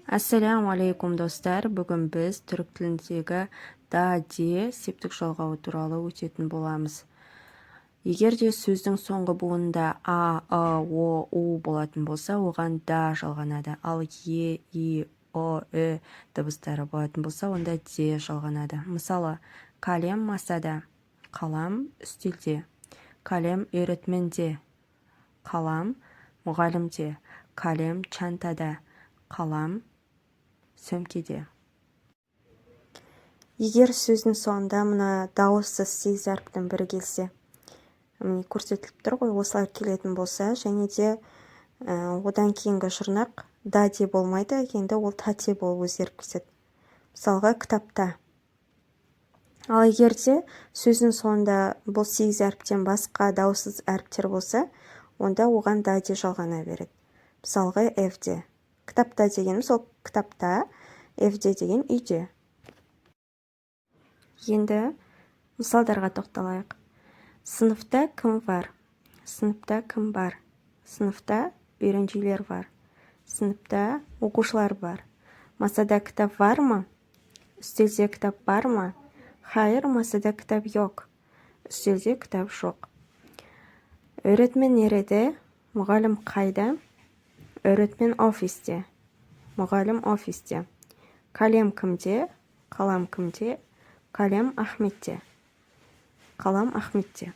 Ассаляму алейкум достар. Бүгін біз түрік тіліндегі да, де септік жалғауы туралы өтетін боламыз. Егер де сөздің соңғы буынында а, о, у болатын болса, оған да жалғанады. Ал е, и, о, дыбыстары болатын болса, онда де жалғанады. Мысалы, калем масада, қалам үстелде, калем öğretmende, қалам мұғалімде, калем чантада, қалам сөмкеде. Егер сөздің соңында мына дауыссыз сегіз әріптің бірі келсе, міне көрсетіліп тұр ғой, осылар келетін болса, және де одан кейінгі жұрнақ да де болмайды, енді ол та те болып өзгеріп кетеді. Мысалға, кітапта. Ал егер де сөздің соңында бұл сегіз әріптен басқа дауыссыз әріптер болса, онда оған да де жалғана береді. Мысалға, evде. Кітапта дегеніміз ол кітапта, evде деген үйде. Енді мысалдарға тоқталайық. Сыныпта кім бар? Сыныпта кім бар? Сыныпта үйреншілер бар. Сыныпта оқушылар бар. Масада кітап var mı? Үстелде кітап бар ма? Hayır, masada kitap yok. Үстелде кітап жоқ. Öğretmen nerede? Мұғалім қайда? Öğretmen ofiste. Мұғалім офисте. Kalem кімде? Қалам кімде? Kalem Ahmet'te. Қалам Ахметте.